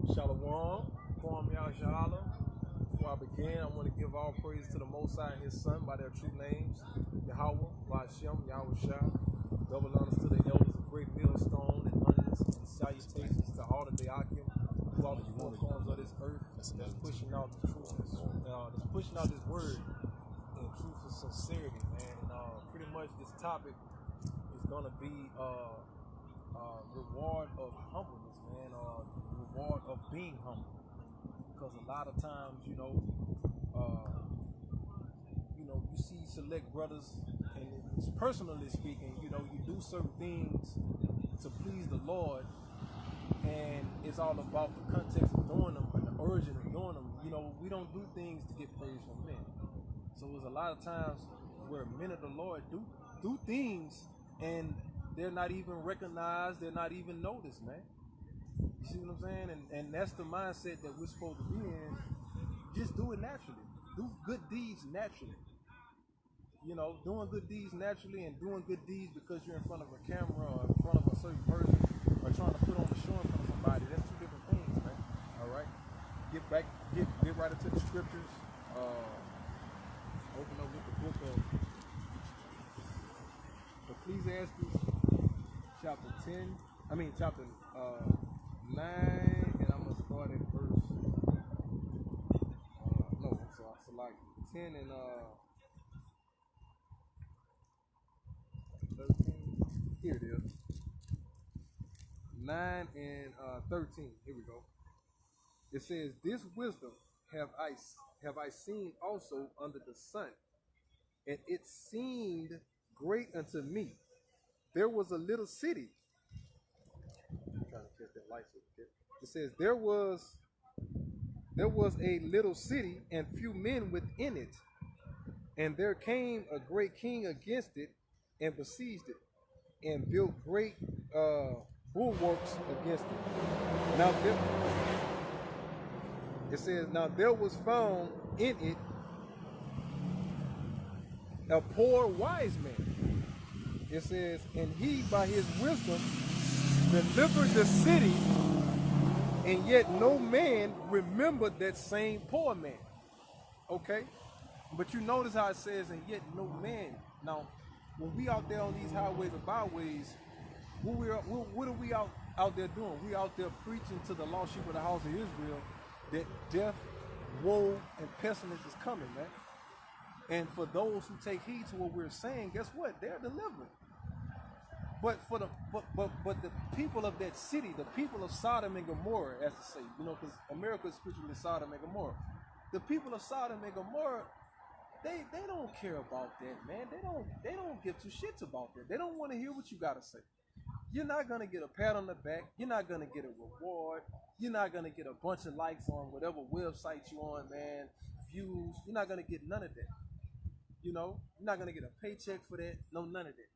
Shalom, Kwam Yashala. Before I begin, I want to give all praise to the Most High and His Son by their true names, YAHAWASHI, YAHAWASHI. Double honors to the elders of Great Millstone, and honors and salutations to all the Deakim throughout the four corners of this earth that's pushing out the truth, that's pushing out this word in truth and sincerity, man. And pretty much this topic is gonna be reward of humbleness, man. Reward of being humble, because a lot of times, you see select brothers, and it's personally speaking, you do certain things to please the Lord, and it's all about the context of doing them and the origin of doing them. We don't do things to get praise from men. So there's a lot of times where men of the Lord do things, and they're not even recognized, they're not even noticed, man. You see what I'm saying? And that's the mindset that we're supposed to be in. Just do it naturally. Do good deeds naturally. Doing good deeds naturally and doing good deeds because you're in front of a camera or in front of a certain person or trying to put on a show in front of somebody, that's two different things, man. All right? Get right into the scriptures. Open up with the book of Ecclesiastes, chapter 9, and I'm going to start at verse, so like 10 and 13. Here it is. 9 and 13. Here we go. It says, "This wisdom have I seen also under the sun, and it seemed great unto me. There was a little city." I'm trying to catch that light so quick. It says, there was a little city and few men within it, and there came a great king against it and besieged it and built great bulwarks against it. Now there was found in it a poor wise man. It says, and he by his wisdom delivered the city, and yet no man remembered that same poor man. Okay? But you notice how it says, and yet no man. Now, when we out there on these highways or byways, what are we out there doing? We out there preaching to the lost sheep of the house of Israel that death, woe, and pestilence is coming, man. And for those who take heed to what we're saying, guess what? They're delivered. But the people of that city, the people of Sodom and Gomorrah, as to say, because America is spiritually Sodom and Gomorrah. The people of Sodom and Gomorrah, they don't care about that, man. They don't give two shits about that. They don't want to hear what you gotta say. You're not gonna get a pat on the back. You're not gonna get a reward. You're not gonna get a bunch of likes on whatever website you're on, man. Views. You're not gonna get none of that. You're not gonna get a paycheck for that. No, none of that.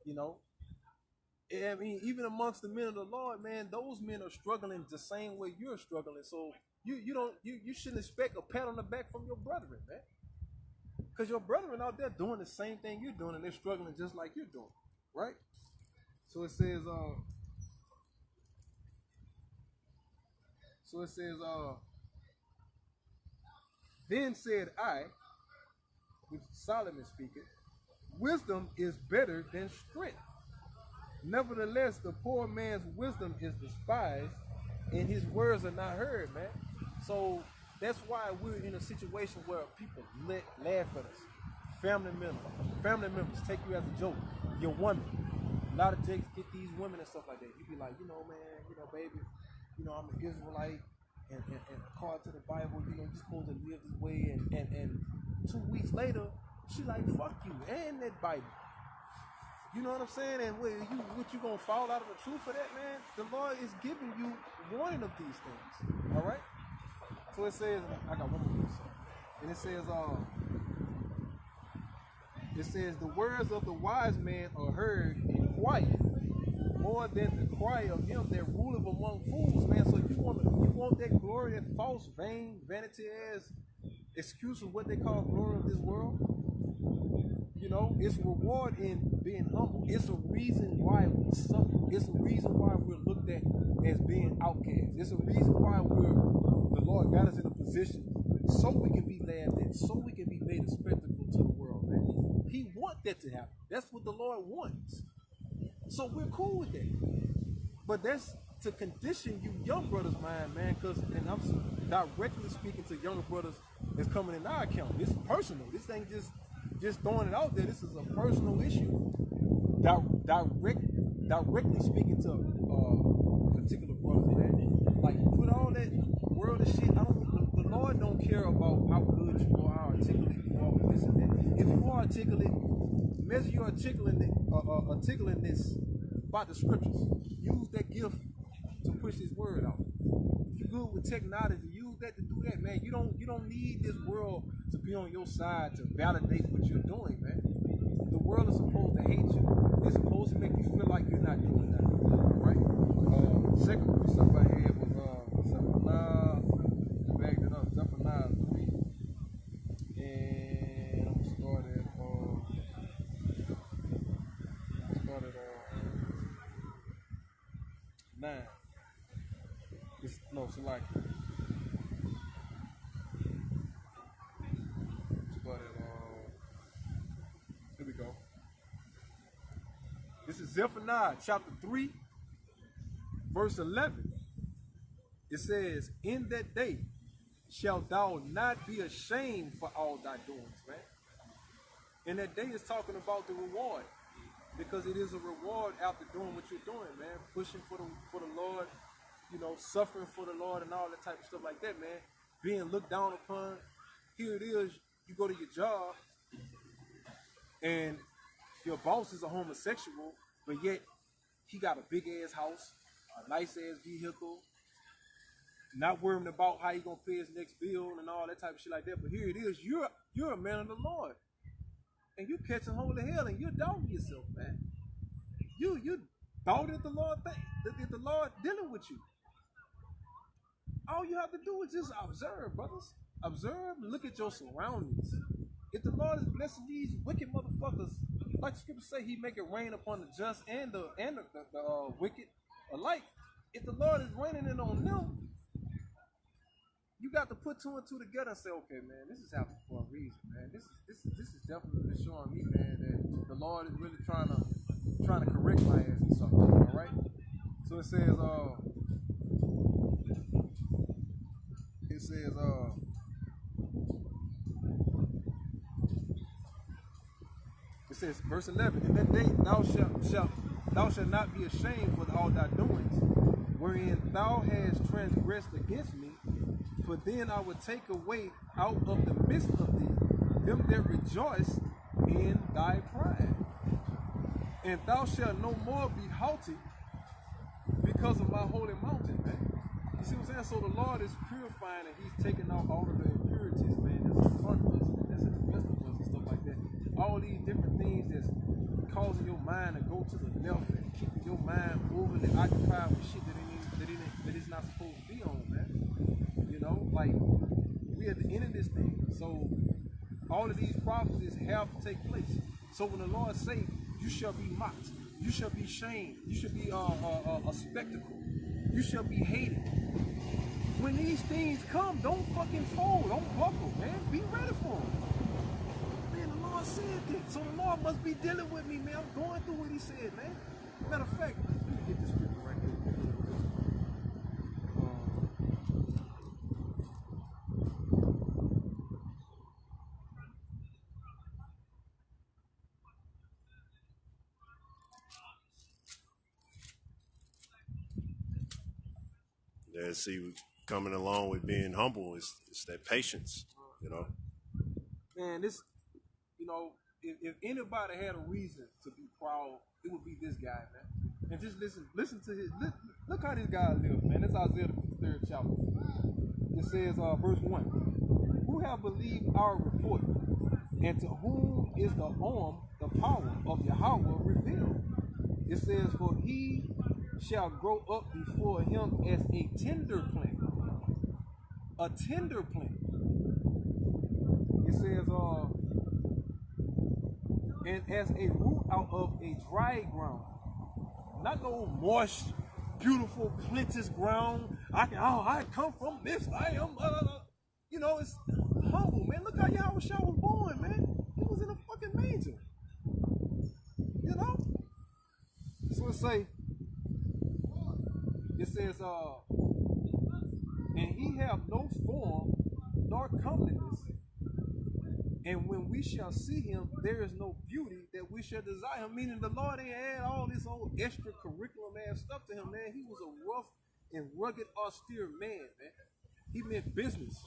I mean, even amongst the men of the Lord, man, those men are struggling the same way you're struggling. So you shouldn't expect a pat on the back from your brethren, man, because your brethren out there doing the same thing you're doing, and they're struggling just like you're doing, right? So it says, then said I, which Solomon speaking, wisdom is better than strength. Nevertheless, the poor man's wisdom is despised, and his words are not heard, man. So that's why we're in a situation where people laugh at us. Family members take you as a joke. Your woman. A lot of jakes get these women and stuff like that. You be like, man, baby, I'm an Israelite, and according to the Bible, you're supposed to live this way, and 2 weeks later, she like, fuck you and that Bible. You know what I'm saying? And what you gonna fall out of the truth for that, man? The Lord is giving you warning of these things. All right. So it says, I got one more verse, and it says, the words of the wise man are heard in quiet, more than the cry of him that ruleth among fools, man. So you want that glory, that false, vain, vanity as excuse of what they call glory of this world? You know, it's reward in being humble. It's a reason why we suffer. It's a reason why we're looked at as being outcasts. It's a reason why the Lord got us in a position so we can be laughed at, so we can be made a spectacle to the world, man. He wants that to happen. That's what the Lord wants. So we're cool with that. But that's to condition you young brothers' mind, man, and I'm directly speaking to younger brothers that's coming in our account. This is personal. This ain't just throwing it out there. This is a personal issue. Directly speaking to particular brothers, man. Like, put all that world of shit. The Lord don't care about how good you are, how articulate you are, with this and that. If you are articulate, measure your articulateness by the scriptures. Use that gift to push His word out. If you're good with technology, use that to do that, man. You don't need this world to be on your side to validate what you're doing, man. The world is supposed to hate you. It's supposed to make you feel like you're not doing that, right? Second precept I had was Zephaniah. Bagged it up, Zephaniah 3, and I'm started 9. So like here we go. This is Zephaniah chapter 3, verse 11. It says, "In that day shalt thou not be ashamed for all thy doings," man. And that day is talking about the reward, because it is a reward after doing what you're doing, man. Pushing for the Lord, you know, suffering for the Lord and all that type of stuff like that, man. Being looked down upon. Here it is, you go to your job and your boss is a homosexual, but yet he got a big ass house, a nice ass vehicle, not worrying about how he gonna pay his next bill and all that type of shit like that. But here it is, you're a man of the Lord, and you catching hold of hell, and you're doubting yourself, man. You thought that the Lord dealing with you. All you have to do is just observe, brothers. Observe, look at your surroundings. If the Lord is blessing these wicked motherfuckers, like the scriptures say, He make it rain upon the just and the wicked alike. If the Lord is raining it on them, you got to put two and two together and say, okay, man, this is happening for a reason, man. This is definitely showing me, man, that the Lord is really trying to correct my ass and something. All right. So it says, verse 11, "In that day thou shalt not be ashamed for all thy doings, wherein thou hast transgressed against me. For then I will take away out of the midst of thee them that rejoice in thy pride. And thou shalt no more be haughty because of my holy mountain," man. You see what I'm saying? So the Lord is purifying, and He's taking out all of the impurities, man, that's in front of us, that's in the midst of us and stuff like that. All these different things that's causing your mind to go to the left and keeping your mind overly occupied with shit that it's not supposed to be on, man. You know, like, we at the end of this thing. So all of these prophecies have to take place. So when the Lord say, you shall be mocked, you shall be shamed, you shall be a spectacle, you shall be hated. When these things come, don't fucking fold, don't buckle, man. Be ready for them. Man, the Lord said that. So the Lord must be dealing with me, man. I'm going through what He said, man. Matter of fact, let me get this scripture right here. Yeah, see, coming along with being humble is that patience, you know. Man, this, you know, if anybody had a reason to be proud, it would be this guy, man. And just listen to his, look how this guy lives, man. This is Isaiah the 53rd chapter. It says, verse 1, "Who have believed our report, and to whom is the arm, the power of Yahawah revealed? It says, for he shall grow up before him as a tender plant." A tender plant. It says, and as a root out of a dry ground. Not no moist, beautiful, plenteous ground. I come from this. I am, you know, it's humble, man. Look how YAHAWASHI was born, man. He was in a fucking manger. You know? So it says, and he have no form nor comeliness, and when we shall see him, there is no beauty that we shall desire him. Meaning the Lord ain't add all this old extracurricular ass stuff to him, man. He was a rough and rugged, austere man, man. He meant business.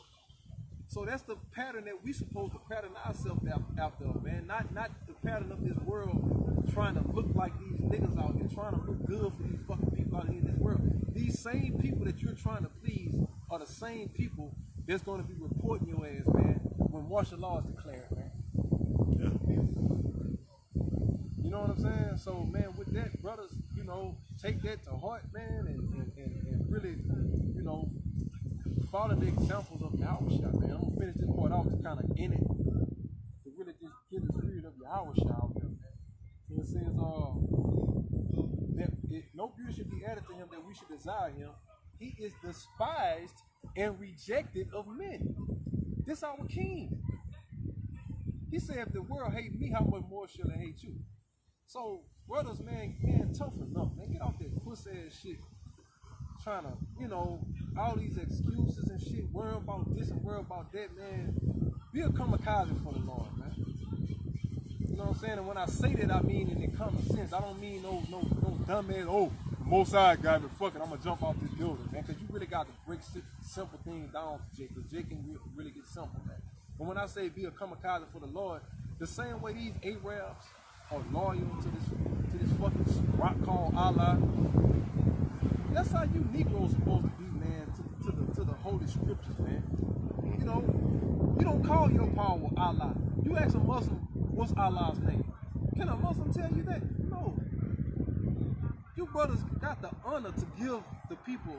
So that's the pattern that we supposed to pattern ourselves after, man. Not the pattern of this world trying to look like these niggas out here, trying to look good for these fucking people out here in this world. These same people that you're trying to please are the same people that's going to be reporting your ass, man, when martial law is declared, man. Yeah. You know what I'm saying? So, man, with that, brothers, you know, take that to heart, man, and really, you know, follow the examples of YAHAWASHI, man. I'm going to finish this part off to kind of end it, to really just get the spirit of YAHAWASHI out there, man. So it says, that no beauty should be added to him that we should desire him. He is despised and rejected of men. This our king. He said, if the world hate me, how much more shall it hate you? So, brothers, man, toughen up, man. Get off that pussy ass shit. Trying to, you know, all these excuses and shit, worry about this and worry about that, man. Be a kamikaze for the Lord, man. You know what I'm saying? And when I say that, I mean in common sense. I don't mean no dumb ass, oh, the Most High guy, but fuck it, I'm gonna jump off this building, man. Because you really got to break simple things down to Jake, because Jake can really get simple, man. But when I say be a kamikaze for the Lord, the same way these Arabs are loyal to this fucking rock called Allah, that's how you Negroes supposed to be, man, to the holy scriptures, man. You know, you don't call your power Allah. You ask a Muslim, what's Allah's name? Can a Muslim tell you that? No. You brothers got the honor to give the people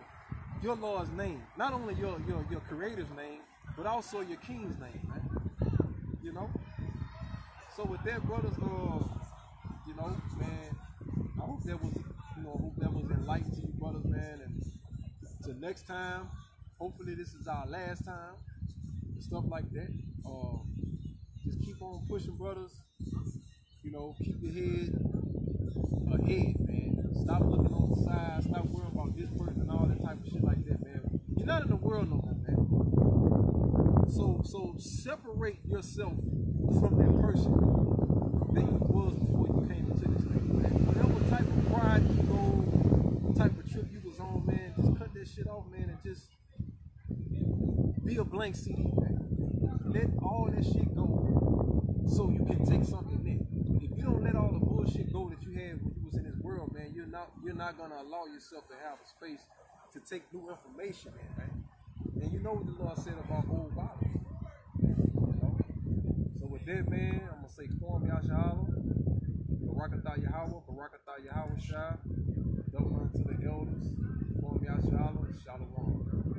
your Lord's name. Not only your creator's name, but also your king's name, man. You know? So with that, brothers, you know, man, I hope that was, you know, enlightened to you, brothers, man. And till next time, hopefully this is our last time and stuff like that. Just keep on pushing, brothers. You know, keep your head ahead, man. Stop looking on the side. Stop worrying about this person and all that type of shit like that, man. You're not in the world no more, man. So separate yourself from that person that you was before you came into this thing, man. Whatever type of pride, ego, type of trip you was on, man, just cut that shit off, man, and just be a blank CD, man. Let all that shit go so you can take something in. If you don't let all the bullshit go that you had when you was in this world, man, you're not gonna allow yourself to have a space to take new information in, man. And you know what the Lord said about old bottles. You know? So with that, man, I'm gonna say Kwam Yashala, Barakatah Yahweh, Barakatah YAHAWASHI, double unto the elders, Kwam Yashala, Shalom.